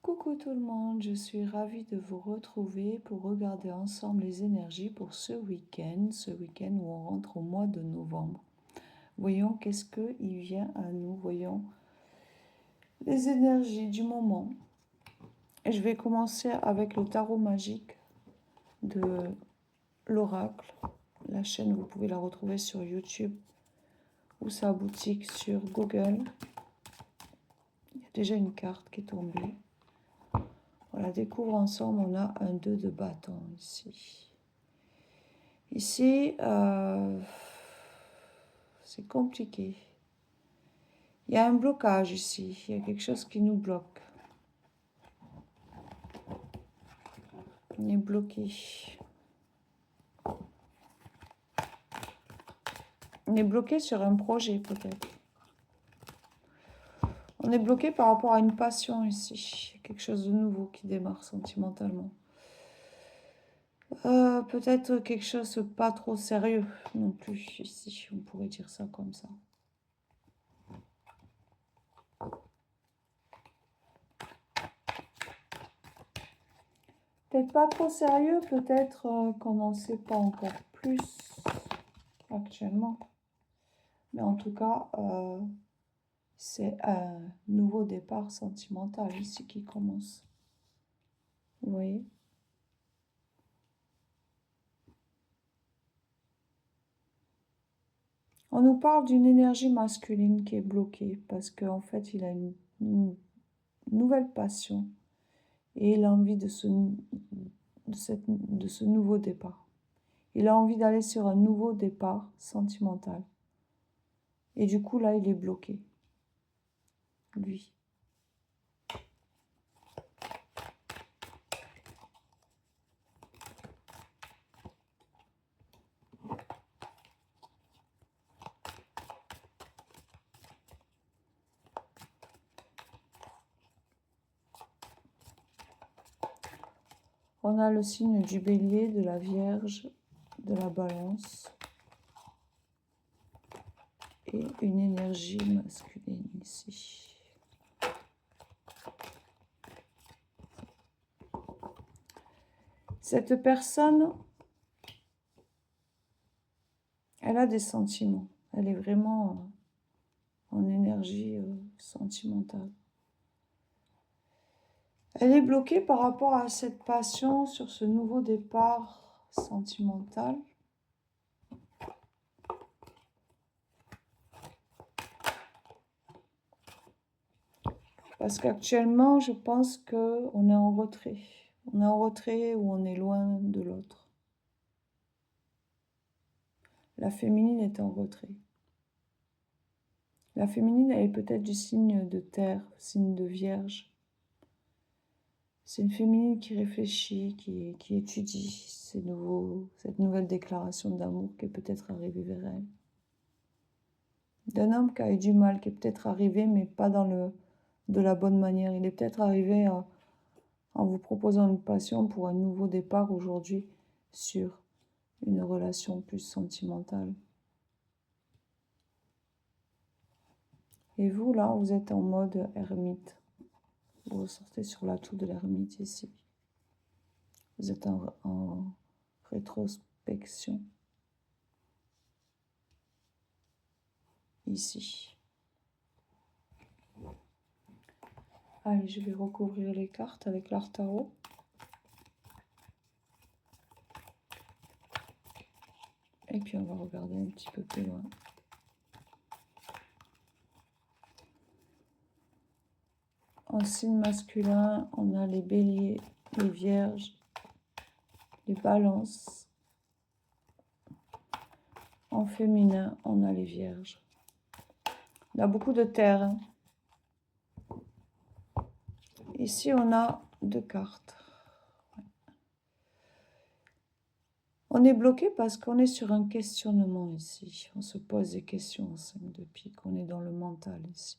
Coucou tout le monde, je suis ravie de vous retrouver pour regarder ensemble les énergies pour ce week-end où on rentre au mois de novembre. Voyons qu'est-ce qu'il vient à nous, voyons les énergies du moment. Et je vais commencer avec le tarot magique de l'Oracle. La chaîne, vous pouvez la retrouver sur YouTube ou sa boutique sur Google. Il y a déjà une carte qui est tombée. Voilà, découvre ensemble, on a un 2 de bâton ici. Ici, c'est compliqué. Il y a un blocage ici, il y a quelque chose qui nous bloque. On est bloqué. On est bloqué sur un projet peut-être. On est bloqué par rapport à une passion ici. Il y a quelque chose de nouveau qui démarre sentimentalement. Peut-être quelque chose pas trop sérieux non plus ici, on pourrait dire ça comme ça. Peut-être pas trop sérieux, peut-être qu'on n'en sait pas encore plus actuellement. Mais en tout cas, c'est un nouveau départ sentimental ici qui commence. Vous voyez ? On nous parle d'une énergie masculine qui est bloquée parce qu'en fait, il a une nouvelle passion et il a envie de ce nouveau départ. Il a envie d'aller sur un nouveau départ sentimental. Et du coup, là, il est bloqué. Lui. On a le signe du bélier, de la vierge, de la balance. Et une énergie masculine ici. Cette personne, elle a des sentiments. Elle est vraiment en énergie sentimentale. Elle est bloquée par rapport à cette passion sur ce nouveau départ sentimental. Parce qu'actuellement, je pense qu'on est en retrait. On est en retrait ou on est loin de l'autre. La féminine est en retrait. La féminine, elle est peut-être du signe de terre, signe de vierge. C'est une féminine qui réfléchit, qui étudie cette nouvelle déclaration d'amour qui est peut-être arrivée vers elle. D'un homme qui a eu du mal, qui est peut-être arrivé, mais pas de la bonne manière. Il est peut-être arrivé en vous proposant une passion pour un nouveau départ aujourd'hui sur une relation plus sentimentale. Et vous, là, vous êtes en mode ermite. Vous ressortez sur l'atout de l'ermite ici. Vous êtes en rétrospection. Ici. Allez, je vais recouvrir les cartes avec l'art tarot. Et puis on va regarder un petit peu plus loin. En signe masculin, on a les béliers, les vierges, les balances. En féminin, on a les vierges. On a beaucoup de terre. Hein. Ici, on a 2 cartes. On est bloqué parce qu'on est sur un questionnement ici. On se pose des questions en 5 de pique. On est dans le mental ici.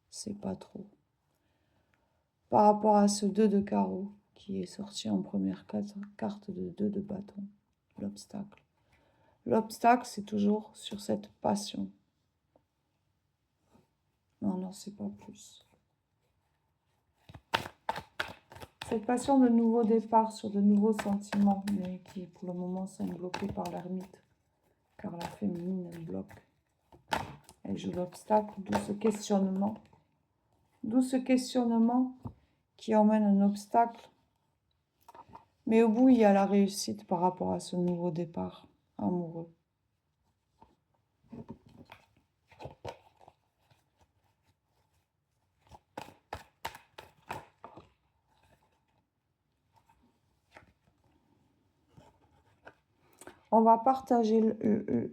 C'est pas trop. Par rapport à ce 2 de carreau qui est sorti en première carte de 2 de bâton. L'obstacle. L'obstacle, c'est toujours sur cette passion. Mais on n'en sait pas plus. Cette passion de nouveau départ sur de nouveaux sentiments, mais qui pour le moment sont bloqués par l'ermite, car la féminine, elle bloque. Elle joue l'obstacle, d'où ce questionnement qui emmène un obstacle. Mais au bout, il y a la réussite par rapport à ce nouveau départ amoureux. On va partager,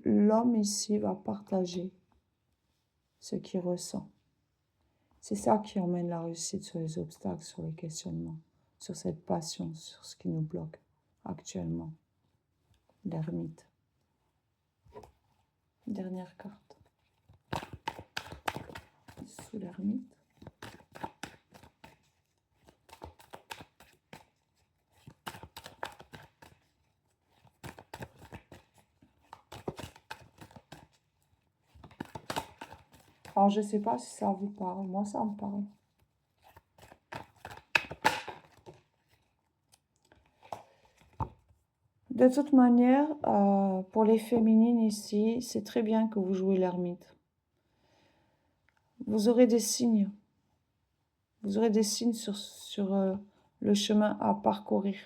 l'homme ici va partager ce qu'il ressent. C'est ça qui emmène la réussite sur les obstacles, sur les questionnements, sur cette passion, sur ce qui nous bloque actuellement. L'ermite. Dernière carte. Sous l'ermite. Alors, je ne sais pas si ça vous parle. Moi, ça me parle. De toute manière, pour les féminines ici, c'est très bien que vous jouez l'ermite. Vous aurez des signes. Vous aurez des signes sur le chemin à parcourir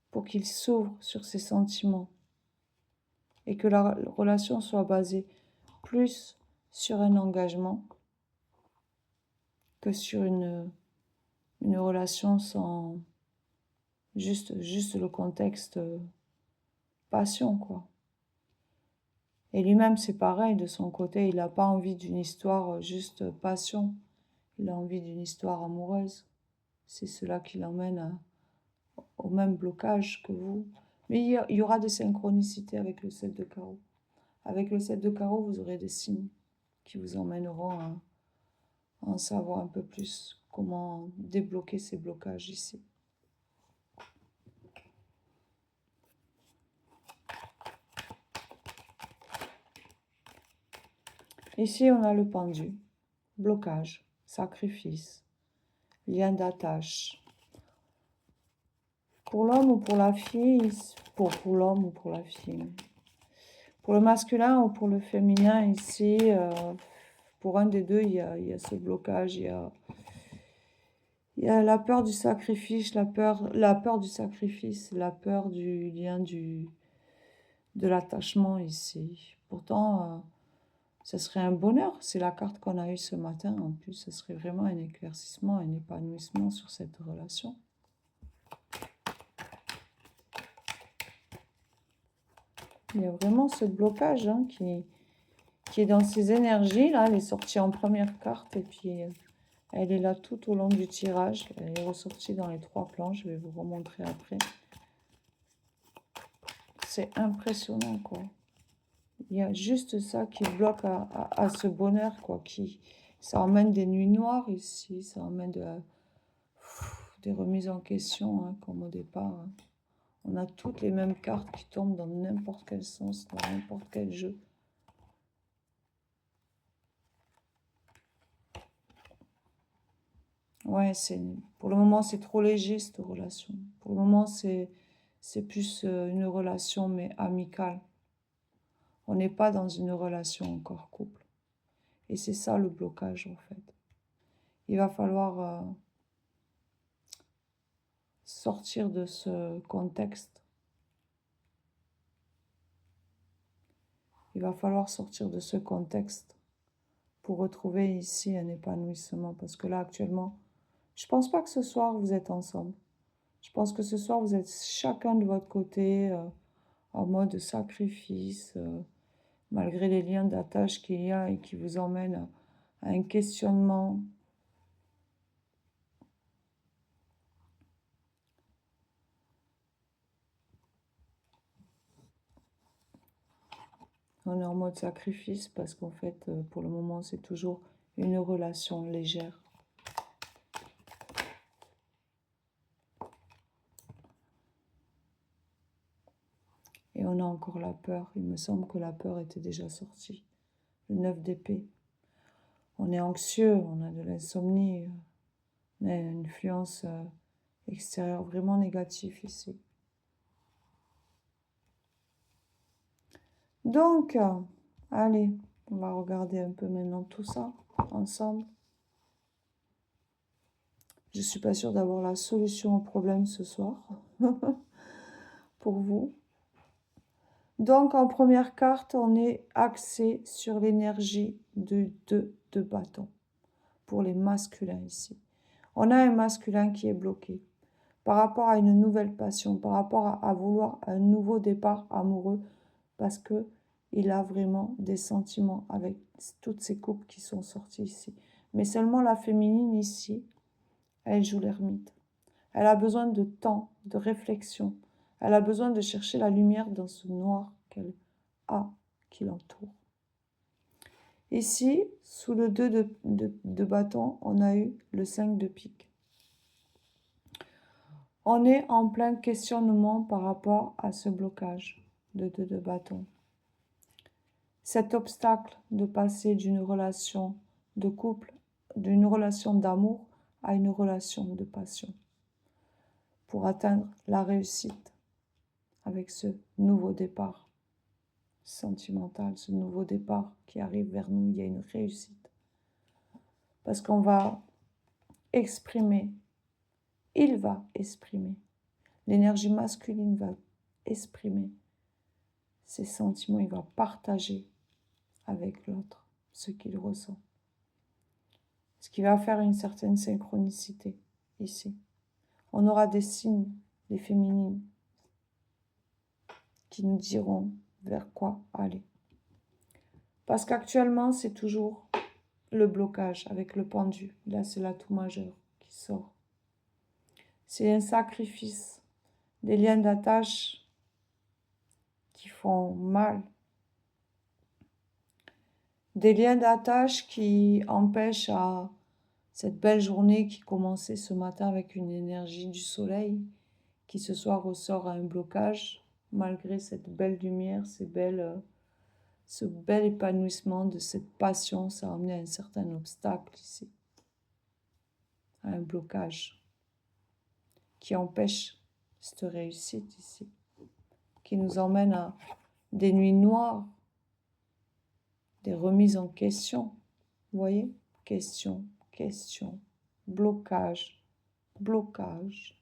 pour qu'il s'ouvre sur ses sentiments et que la relation soit basée plus sur un engagement que sur une relation sans juste le contexte passion, quoi. Et lui-même, c'est pareil, de son côté, il n'a pas envie d'une histoire juste passion, il a envie d'une histoire amoureuse. C'est cela qui l'emmène au même blocage que vous. Mais il y aura des synchronicités avec le 7 de carreau. Avec le 7 de carreau, vous aurez des signes qui vous emmèneront à en savoir un peu plus comment débloquer ces blocages ici. Ici, on a le pendu, blocage, sacrifice, lien d'attache. Pour l'homme ou pour la fille, pour l'homme ou pour la fille. Pour le masculin ou pour le féminin, ici, pour un des deux, il y a ce blocage, il y a la peur du sacrifice, la peur du sacrifice, la peur du lien de l'attachement ici. Pourtant, ce serait un bonheur, c'est la carte qu'on a eue ce matin, en plus, ce serait vraiment un éclaircissement, un épanouissement sur cette relation. Il y a vraiment ce blocage qui est dans ces énergies, là, elle est sortie en première carte, et puis elle est là tout au long du tirage, elle est ressortie dans les 3 plans, je vais vous remontrer après. C'est impressionnant, quoi. Il y a juste ça qui bloque à ce bonheur, quoi. Ça emmène des nuits noires ici, ça emmène des remises en question, hein, comme au départ. Hein. On a toutes les mêmes cartes qui tombent dans n'importe quel sens, dans n'importe quel jeu. Ouais, pour le moment, c'est trop léger, cette relation. Pour le moment, c'est plus une relation, mais amicale. On n'est pas dans une relation encore couple. Et c'est ça le blocage, en fait. Il va falloir sortir de ce contexte. Il va falloir sortir de ce contexte pour retrouver ici un épanouissement. Parce que là, actuellement, je ne pense pas que ce soir, vous êtes ensemble. Je pense que ce soir, vous êtes chacun de votre côté, en mode sacrifice, malgré les liens d'attache qu'il y a et qui vous emmènent à un questionnement. On est en mode sacrifice parce qu'en fait, pour le moment, c'est toujours une relation légère. Et on a encore la peur. Il me semble que la peur était déjà sortie. Le 9 d'épée. On est anxieux, on a de l'insomnie, on a une influence extérieur vraiment négatif ici. Donc, allez, on va regarder un peu maintenant tout ça ensemble. Je ne suis pas sûre d'avoir la solution au problème ce soir pour vous. Donc, en première carte, on est axé sur l'énergie de 2 de bâton pour les masculins ici. On a un masculin qui est bloqué par rapport à une nouvelle passion, par rapport à vouloir un nouveau départ amoureux, parce que il a vraiment des sentiments avec toutes ces couples qui sont sorties ici. Mais seulement la féminine ici, elle joue l'ermite. Elle a besoin de temps, de réflexion. Elle a besoin de chercher la lumière dans ce noir qu'elle a qui l'entoure. Ici, sous le 2 de bâton, on a eu le 5 de pique. On est en plein questionnement par rapport à ce blocage de 2 de bâton. Cet obstacle de passer d'une relation de couple, d'une relation d'amour à une relation de passion pour atteindre la réussite avec ce nouveau départ sentimental, ce nouveau départ qui arrive vers nous, il y a une réussite. Parce qu'on va exprimer, il va exprimer, l'énergie masculine va exprimer ses sentiments, il va partager avec l'autre ce qu'il ressent. Ce qui va faire une certaine synchronicité ici. On aura des signes, des féminines, qui nous diront vers quoi aller. Parce qu'actuellement, c'est toujours le blocage avec le pendu. Là, c'est l'atout majeur qui sort. C'est un sacrifice, des liens d'attache qui font mal. Des liens d'attache qui empêchent à cette belle journée qui commençait ce matin avec une énergie du soleil, qui ce soir ressort à un blocage, malgré cette belle lumière, ce bel épanouissement de cette passion, ça a amené à un certain obstacle ici, à un blocage qui empêche cette réussite ici, qui nous emmène à des nuits noires, des remises en question, vous voyez, question, question, blocage, blocage,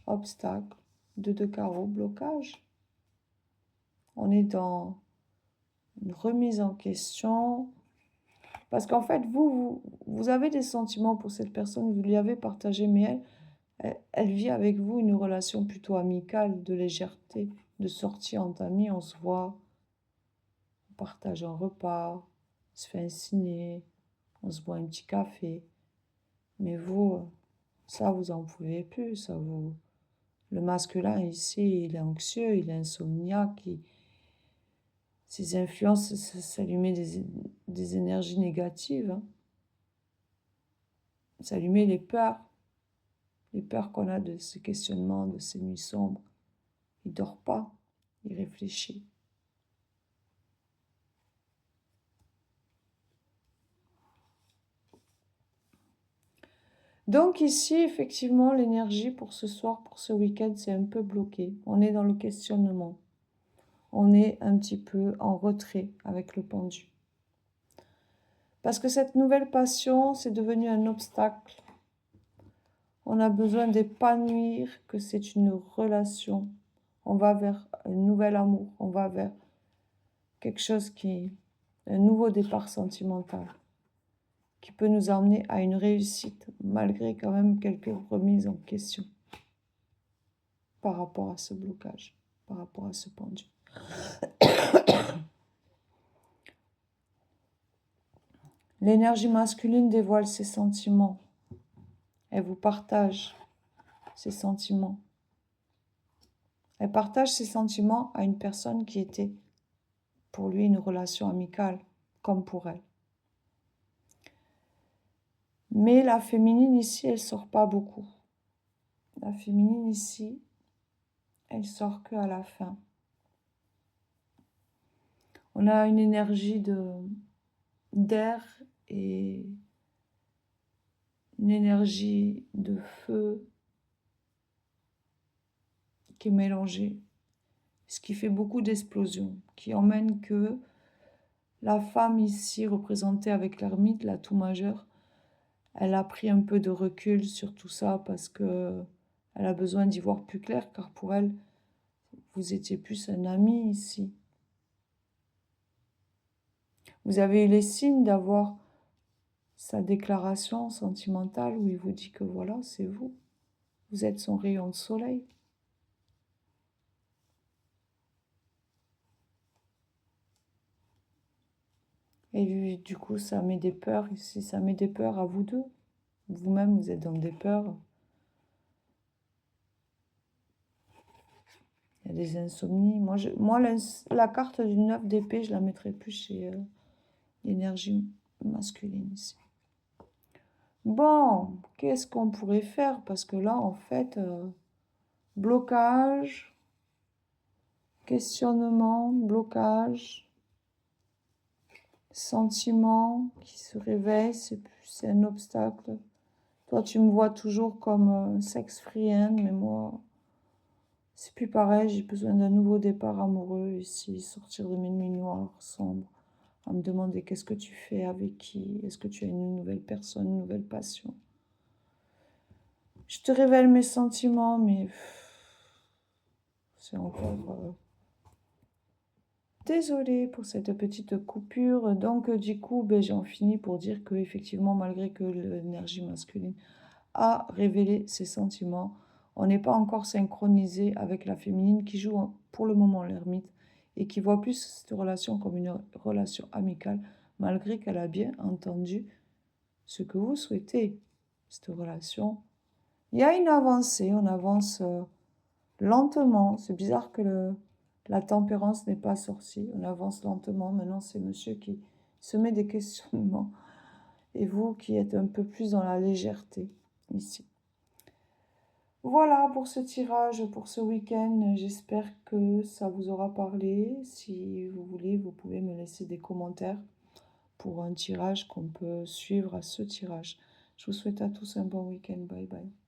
obstacle, 2 de carreau, blocage. On est dans une remise en question, parce qu'en fait, vous avez des sentiments pour cette personne, vous lui avez partagé, mais elle vit avec vous une relation plutôt amicale, de légèreté, de sortie entre amis, on se voit, on partage un repas, on se fait un ciné, on se boit un petit café. Mais vous, ça, vous en pouvez plus, ça vous... Le masculin ici, il est anxieux, il est insomniaque, ses influences, ça lui met des énergies négatives. Hein. Ça lui met les peurs qu'on a de ces questionnements, de ces nuits sombres. Il ne dort pas, il réfléchit. Donc ici, effectivement, l'énergie pour ce soir, pour ce week-end, c'est un peu bloqué. On est dans le questionnement. On est un petit peu en retrait avec le pendu. Parce que cette nouvelle passion, c'est devenu un obstacle. On a besoin d'épanouir que c'est une relation. On va vers un nouvel amour. On va vers quelque chose qui... un nouveau départ sentimental qui peut nous emmener à une réussite, malgré quand même quelques remises en question par rapport à ce blocage, par rapport à ce pendu. L'énergie masculine dévoile ses sentiments. Elle vous partage ses sentiments. Elle partage ses sentiments à une personne qui était pour lui une relation amicale, comme pour elle. Mais la féminine ici, elle ne sort pas beaucoup. La féminine ici, elle sort qu'à la fin. On a une énergie d'air et une énergie de feu qui est mélangée, ce qui fait beaucoup d'explosions, qui emmène que la femme ici représentée avec l'ermite, la toux majeure, elle a pris un peu de recul sur tout ça parce que elle a besoin d'y voir plus clair, car pour elle, vous étiez plus un ami ici. Vous avez eu les signes d'avoir sa déclaration sentimentale où il vous dit que voilà, c'est vous. Vous êtes son rayon de soleil. Et du coup, ça met des peurs ici, ça met des peurs à vous deux. Vous-même, vous êtes dans des peurs. Il y a des insomnies. Moi la carte du 9 d'épée, je la mettrais plus chez l'énergie masculine ici. Bon, qu'est-ce qu'on pourrait faire? Parce que là, en fait, blocage, questionnement, blocage, sentiment qui se réveille, c'est un obstacle. Toi, tu me vois toujours comme sex friend, mais moi, c'est plus pareil. J'ai besoin d'un nouveau départ amoureux ici, sortir de mes nuits noires, sombres, à me demander qu'est-ce que tu fais, avec qui, est-ce que tu as une nouvelle personne, une nouvelle passion. Je te révèle mes sentiments, mais c'est encore... Désolée pour cette petite coupure. Donc, du coup, j'en finis pour dire que effectivement, malgré que l'énergie masculine a révélé ses sentiments, on n'est pas encore synchronisé avec la féminine qui joue pour le moment l'ermite et qui voit plus cette relation comme une relation amicale, malgré qu'elle a bien entendu ce que vous souhaitez, cette relation. Il y a une avancée, on avance lentement. C'est bizarre que la tempérance n'est pas sortie. On avance lentement. Maintenant, c'est monsieur qui se met des questionnements. Et vous qui êtes un peu plus dans la légèreté ici. Voilà pour ce tirage, pour ce week-end. J'espère que ça vous aura parlé. Si vous voulez, vous pouvez me laisser des commentaires pour un tirage qu'on peut suivre à ce tirage. Je vous souhaite à tous un bon week-end. Bye bye.